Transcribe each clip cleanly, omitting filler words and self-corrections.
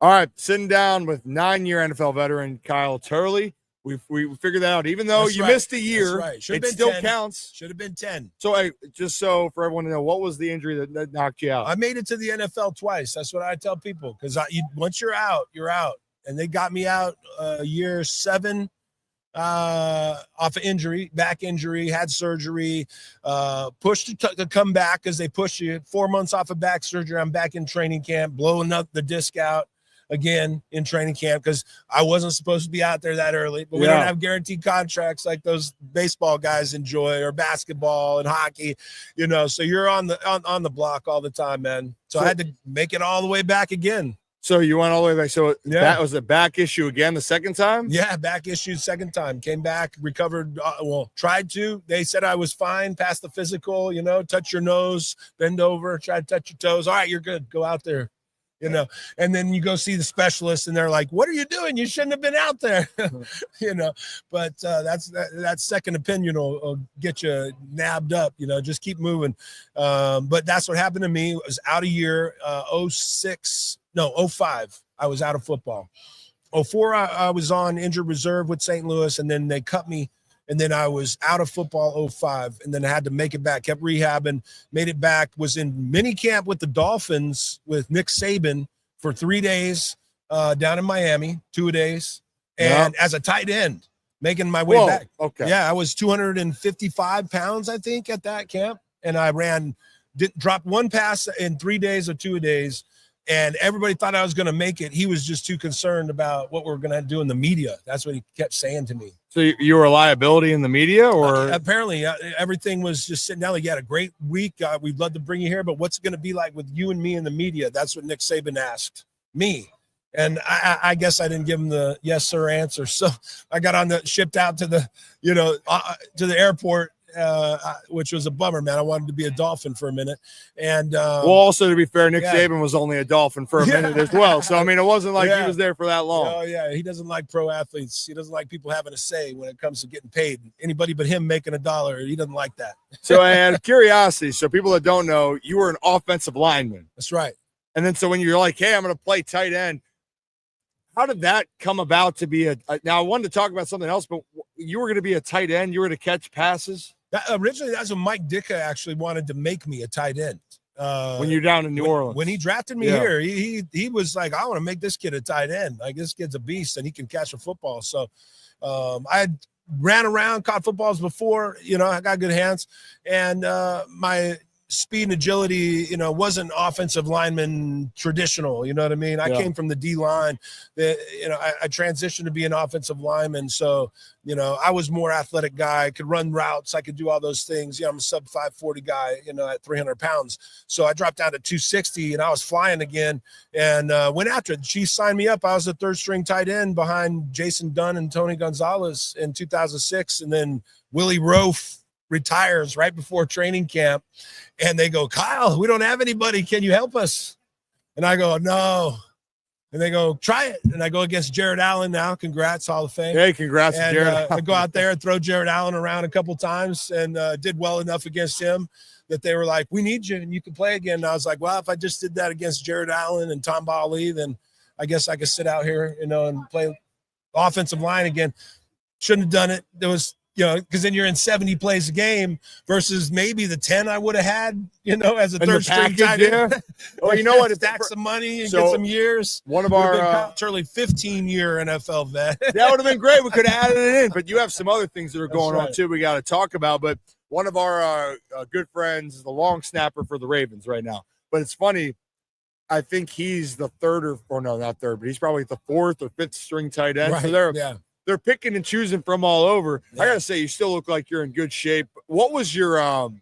All right, sitting down with 9-year NFL veteran Kyle Turley. We figured that out. Even though That's you right. missed a year, That's right. Should have it been still 10. counts. Should have been 10. So, hey, just so for everyone to know, what was the injury that knocked you out? I made it to the NFL twice. That's what I tell people. Because once you're out, you're out. And they got me out year 7 off of injury, back injury, had surgery, pushed to come back because they push you. 4 months off of back surgery. I'm back in training camp, blowing up the disc out again in training camp because I wasn't supposed to be out there that early. But we don't have guaranteed contracts like those baseball guys enjoy, or basketball and hockey, so you're on the block all the time, man. So I had to make it all the way back again. So you went all the way back. So that was a back issue again the second time? Yeah, back issue second time. Came back, recovered. Tried to. They said I was fine, passed the physical, touch your nose, bend over, try to touch your toes. All right, you're good. Go out there. And then you go see the specialist and they're like, what are you doing? You shouldn't have been out there. But that second opinion will get you nabbed up, just keep moving. But that's what happened to me. It was out a year, 05. I was out of football. 04, I was on injured reserve with St. Louis, and then they cut me. And then I was out of football 05, and then I had to make it back, kept rehabbing, made it back, was in mini camp with the Dolphins with Nick Saban for 3 days down in Miami, 2 days, and as a tight end, making my way back. Okay. Yeah, I was 255 pounds, I think, at that camp, and I dropped one pass in 3 days or 2 days, and everybody thought I was going to make it. He was just too concerned about what we were going to do in the media. That's what he kept saying to me. So you were a liability in the media, or apparently everything was just sitting down. Like, you had a great week. We'd love to bring you here, but what's it going to be like with you and me in the media? That's what Nick Saban asked me. And I guess I didn't give him the yes, sir answer. So I got shipped out to the, to the airport, which was a bummer, man. I wanted to be a Dolphin for a minute. And also, to be fair, Nick Saban was only a Dolphin for a minute as well. So, I mean, it wasn't like he was there for that long. Oh, yeah. He doesn't like pro athletes. He doesn't like people having a say when it comes to getting paid. Anybody but him making $1, he doesn't like that. So, out of curiosity, so people that don't know, you were an offensive lineman. That's right. And then so when you're like, hey, I'm going to play tight end, how did that come about to be now I wanted to talk about something else, but you were going to be a tight end. You were to catch passes. Originally, that's what Mike Ditka actually wanted to make me, a tight end. When you're down in New Orleans. When he drafted me here, he was like, I want to make this kid a tight end. Like, this kid's a beast and he can catch a football. So I had ran around, caught footballs before, I got good hands. And my speed and agility, wasn't offensive lineman traditional. You know what I mean? I came from the D line. I transitioned to be an offensive lineman. So, I was more athletic guy. I could run routes. I could do all those things. I'm a sub 540 guy, at 300 pounds. So I dropped down to 260 and I was flying again and went after it. The Chiefs signed me up. I was the third string tight end behind Jason Dunn and Tony Gonzalez in 2006. And then Willie Rofe retires right before training camp, and they go, Kyle, we don't have anybody. Can you help us? And I go, no. And they go, try it. And I go against Jared Allen now. Congrats, Hall of Fame. Hey, congrats, and, Jared. I go out there and throw Jared Allen around a couple times and did well enough against him that they were like, we need you and you can play again. And I was like, well, if I just did that against Jared Allen and Tom Bali, then I guess I could sit out here, and play offensive line again. Shouldn't have done it. There was, because then you're in 70 plays a game versus maybe the 10 I would have had, as a third string tight end. Well, you know what? Stack some money and get some years. One of our Turley 15-year NFL vet. That would have been great. We could have added it in, but you have some other things that are going on too. We got to talk about. But one of our good friends is the long snapper for the Ravens right now. But it's funny. I think he's the third or no, not third, but he's probably the fourth or fifth string tight end. Right. So they're picking and choosing from all over. Yeah. I got to say, you still look like you're in good shape. What was your, out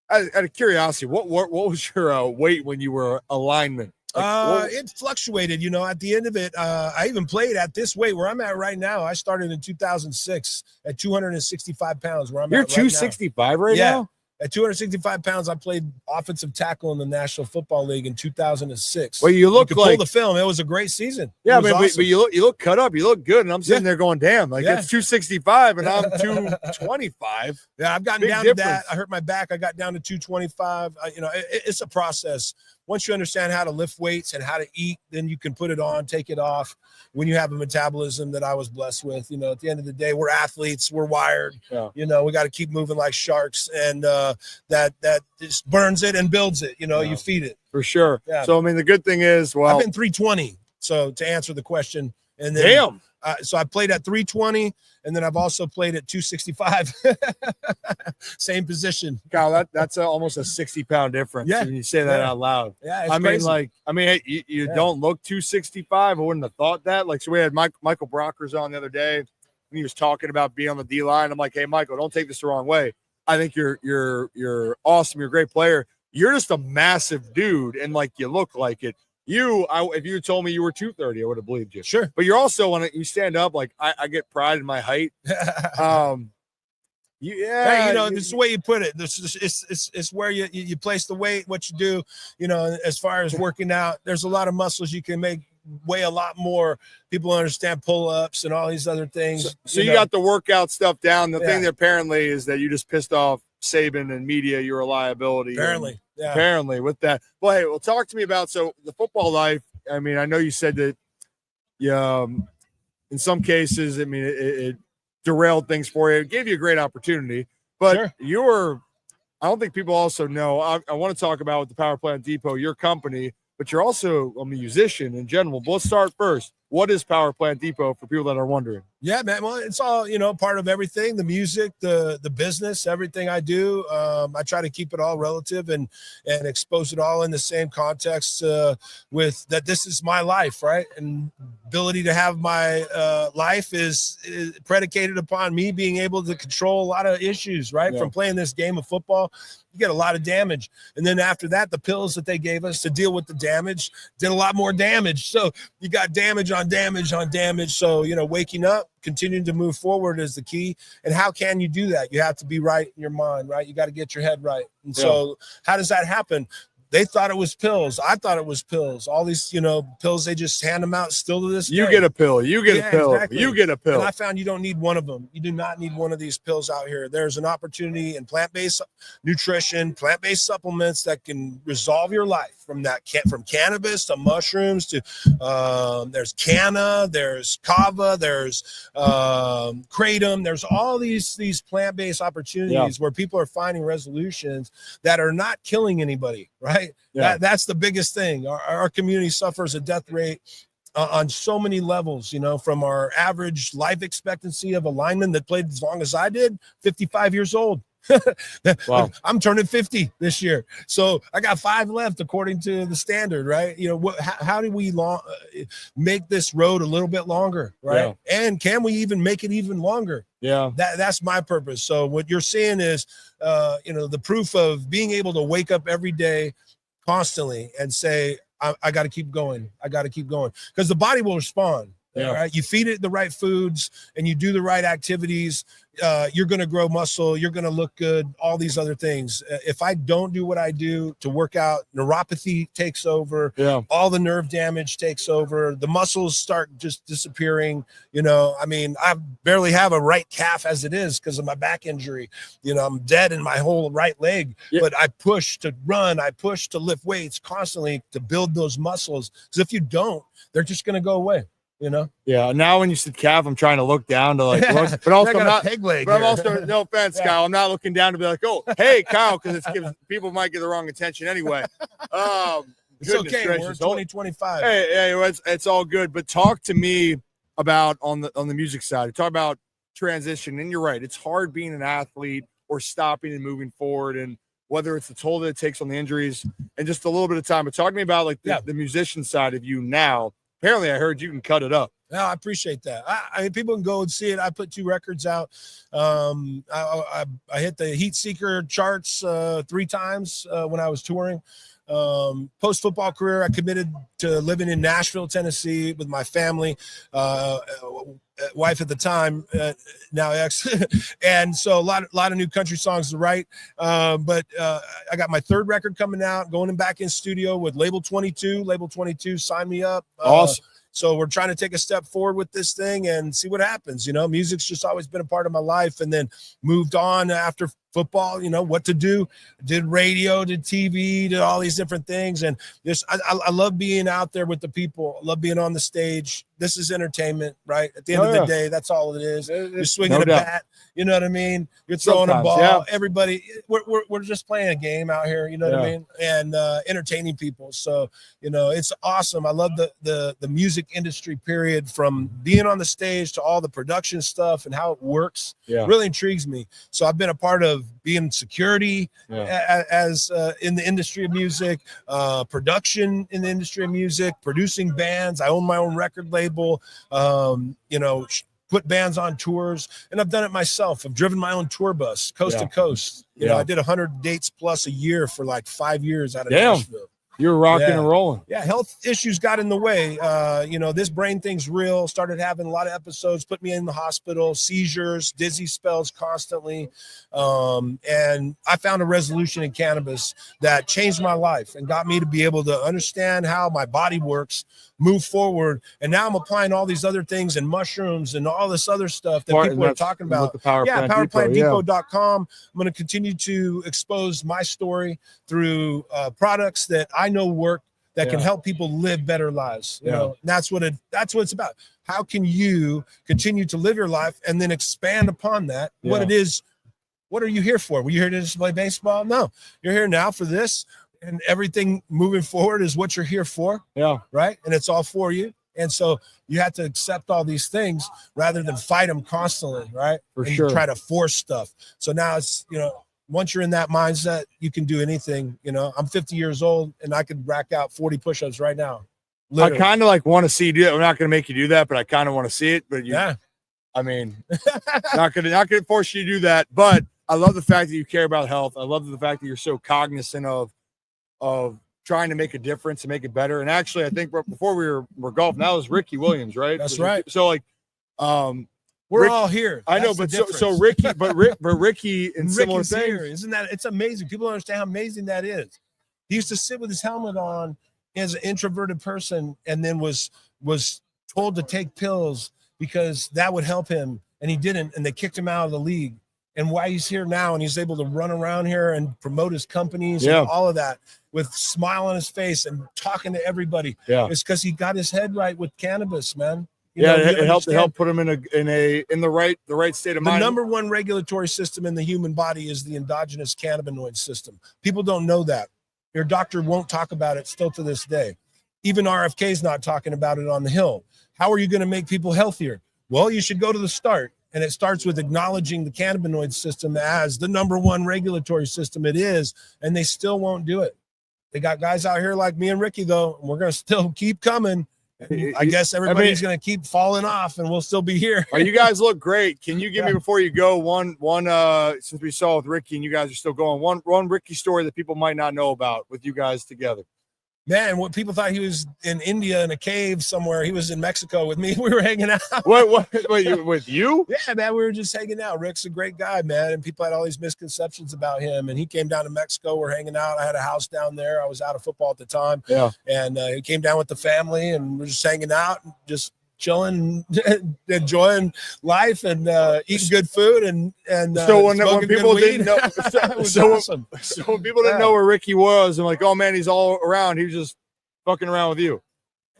of curiosity, what was your weight when you were a lineman? It fluctuated, at the end of it. I even played at this weight where I'm at right now. I started in 2006 at 265 pounds where I'm You're at right 265 right now? At 265 pounds, I played offensive tackle in the National Football League in 2006. Well, you look pull the film. It was a great season. Yeah, but you look cut up. You look good, and I'm sitting there going, "Damn!" Like it's 265, and I'm 225. Yeah, I've gotten down to that. I hurt my back. I got down to 225. It's a process. once you understand how to lift weights and how to eat, then you can put it on, take it off when you have a metabolism that I was blessed with. You know, at the end of the day, we're athletes, we're wired. Yeah. You know, we got to keep moving like sharks, and that just burns it and builds it. You know, you feed it. For sure. Yeah. So, I mean, the good thing is, well, I've been 320. So to answer the question, and then damn. So I played at 320, and then I've also played at 265. Same position. Kyle, that's almost a 60-pound difference. Yeah. When you say that out loud. Yeah, I mean, crazy. hey, you don't look 265. I wouldn't have thought that. Like, so we had Michael Brockers on the other day, and he was talking about being on the D line. I'm like, hey, Michael, don't take this the wrong way. I think you're awesome. You're a great player. You're just a massive dude, and like you look like it. If you told me you were 230, I would have believed you. Sure. But you're also when you stand up, like I get pride in my height. Hey, you know, this is the way you put it. It's where you place the weight, what you do. You know, as far as working out, there's a lot of muscles you can weigh a lot more. People understand pull-ups and all these other things. So you got the workout stuff down. The thing that apparently is that you just pissed off Saban and media, you're a liability. Apparently. Yeah. Apparently with that. Well, hey, talk to me about the football life. I mean, I know you said that in some cases, I mean, it derailed things for you. It gave you a great opportunity, but I don't think people also know. I want to talk about with the Power Plant Depot, your company, but you're also a musician in general. But let's start first. What is Power Plant Depot for people that are wondering? Yeah, man. Well, it's all, you know, part of everything, the music, the business, everything I do. I try to keep it all relative and expose it all in the same context with that this is my life, right? And ability to have my life is predicated upon me being able to control a lot of issues, right? Yeah. From playing this game of football, you get a lot of damage. And then after that, the pills that they gave us to deal with the damage did a lot more damage. So you got damage on damage on damage. So, you know, waking up, continuing to move forward is the key. And how can you do that? You have to be right in your mind, right? You got to get your head right. And so how does that happen? They thought it was pills. I thought it was pills. All these, you know, pills, they just hand them out still to this day. You get a pill. You get a pill. Exactly. You get a pill. And I found you don't need one of them. You do not need one of these pills out here. There's an opportunity in plant-based nutrition, plant-based supplements that can resolve your life from cannabis to mushrooms to there's canna, there's kava, there's kratom. There's all these plant-based opportunities where people are finding resolutions that are not killing anybody, right? Yeah. That's the biggest thing. Our community suffers a death rate on so many levels, you know, from our average life expectancy of a lineman that played as long as I did, 55 years old. Wow. I'm turning 50 this year. So I got 5 left according to the standard, right? You know, how do we make this road a little bit longer, right? Yeah. And can we even make it even longer? Yeah. That's my purpose. So what you're seeing is, you know, the proof of being able to wake up every day constantly and say, I got to keep going. I got to keep going because the body will respond. Yeah. Right. You feed it the right foods and you do the right activities. You're going to grow muscle. You're going to look good. All these other things. If I don't do what I do to work out, neuropathy takes over. Yeah. All the nerve damage takes over. The muscles start just disappearing. You know, I mean, I barely have a right calf as it is because of my back injury. You know, I'm dead in my whole right leg. Yeah. But I push to run. I push to lift weights constantly to build those muscles. Because if you don't, they're just going to go away. You know? Yeah. Now when you said calf, I'm trying to look down to like, look, but also I'm not. Peg leg but I'm also, no offense, Kyle. I'm not looking down to be like, oh, hey, Kyle, because people might get the wrong attention anyway. It's okay. Gracious. We're 2025. Hey, it's all good. But talk to me about on the music side. Talk about transition. And you're right. It's hard being an athlete or stopping and moving forward, and whether it's the toll that it takes on the injuries and just a little bit of time. But talk to me about like the musician side of you now. Apparently, I heard you can cut it up. No, I appreciate that. I mean, people can go and see it. I put 2 records out. I hit the Heat Seeker charts 3 times when I was touring. Post-football career, I committed to living in Nashville, Tennessee with my family, wife at the time, now ex. And so a lot of new country songs to write. But I got my 3rd record coming out, going back in studio with Label 22. Label 22 signed me up. Awesome. So we're trying to take a step forward with this thing and see what happens. You know, music's just always been a part of my life, and then moved on after football, what to do, did radio, did TV, did all these different things. And I love being out there with the people. I love being on the stage. This is entertainment, right? At the end of the day, that's all it is. You're swinging a bat. You know what I mean? You're throwing a ball. Yeah. Everybody, we're just playing a game out here. You know what I mean? And entertaining people. So, it's awesome. I love the music industry, period, from being on the stage to all the production stuff and how it works. Yeah. Really intrigues me. So I've been a part of being security as in the industry of music, production in the industry of music, producing bands. I own my own record label. Put bands on tours, and I've done it myself. I've driven my own tour bus coast to coast. I did 100 dates plus a year for like 5 years out of Nashville. You were rocking and rolling. Yeah, health issues got in the way. This brain thing's real. Started having a lot of episodes, put me in the hospital, seizures, dizzy spells constantly. And I found a resolution in cannabis that changed my life and got me to be able to understand how my body works, move forward. And now I'm applying all these other things and mushrooms and all this other stuff that people are talking about. PowerPlantDepot.com. I'm going to continue to expose my story through products that I know work, that can help people live better lives. You know, and that's what it's about. How can you continue to live your life and then expand upon that? What it is, what are you here for? Were you here to just play baseball? No, you're here now for this, and everything moving forward is what you're here for. Yeah. Right. And it's all for you. And so you have to accept all these things rather than fight them constantly. Right. For sure. Try to force stuff. So now it's, once you're in that mindset, you can do anything. I'm 50 years old and I could rack out 40 push-ups right now. Literally. I kind of want to see you do it. I'm not going to make you do that, but I kind of want to see it. But I mean, not going to force you to do that. But I love the fact that you care about health. I love the fact that you're so cognizant of trying to make a difference and make it better. And actually, I think before we were golfing, that was Ricky Williams, right? That's right. So we're all here. I know, but so Ricky, but Ricky in similar things. Here. Isn't that, it's amazing. People don't understand how amazing that is. He used to sit with his helmet on as an introverted person, and then was told to take pills because that would help him, and he didn't, and they kicked him out of the league. And why he's here now, and he's able to run around here and promote his companies and all of that with a smile on his face and talking to everybody. Yeah, it's because he got his head right with cannabis, man. It helped put him in the right state of mind. The number one regulatory system in the human body is the endogenous cannabinoid system. People don't know that. Your doctor won't talk about it still to this day. Even RFK is not talking about it on the Hill. How are you going to make people healthier? Well, you should go to the start. And it starts with acknowledging the cannabinoid system as the number one regulatory system it is, and they still won't do it. They got guys out here like me and Ricky, though, and we're going to still keep coming. I guess everybody's going to keep falling off, and we'll still be here. You guys look great. Can you give me, before you go, one since we saw with Ricky and you guys are still going, one Ricky story that people might not know about with you guys together? Man, what people thought he was in India in a cave somewhere. He was in Mexico with me. We were hanging out. What with you? Yeah, man, we were just hanging out. Rick's a great guy, man, and people had all these misconceptions about him. And he came down to Mexico. We're hanging out. I had a house down there. I was out of football at the time. Yeah, and he came down with the family, and we're just hanging out, and just chilling, enjoying life, and eating good food, and so when people didn't know, awesome. So when people didn't know where Ricky was, and like, oh man, he's all around. He was just fucking around with you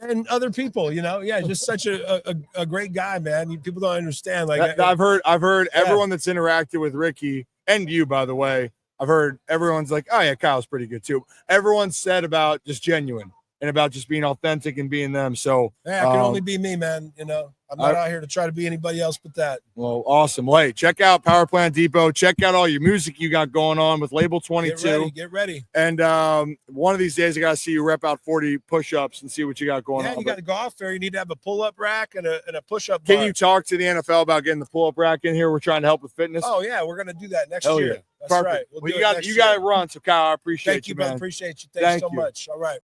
and other people, just such a great guy, man. People don't understand. Like I've heard everyone that's interacted with Ricky and you, by the way. I've heard everyone's like, oh yeah, Kyle's pretty good too. Everyone said about just genuine and about just being authentic and being them. So I can only be me, man. I'm not out here to try to be anybody else but that. Well, awesome. Well, hey, check out Power Plant Depot. Check out all your music you got going on with Label 22. Get ready. And one of these days, I got to see you rep out 40 push-ups and see what you got going on. Yeah, you got to go off there. You need to have a pull-up rack and a push-up bar. Can you talk to the NFL about getting the pull-up rack in here? We're trying to help with fitness. Oh, yeah. We're going to do that next year. Yeah. That's perfect. Right. You got to run. So, Kyle, I appreciate you, man. Appreciate you. Thanks so much. All right.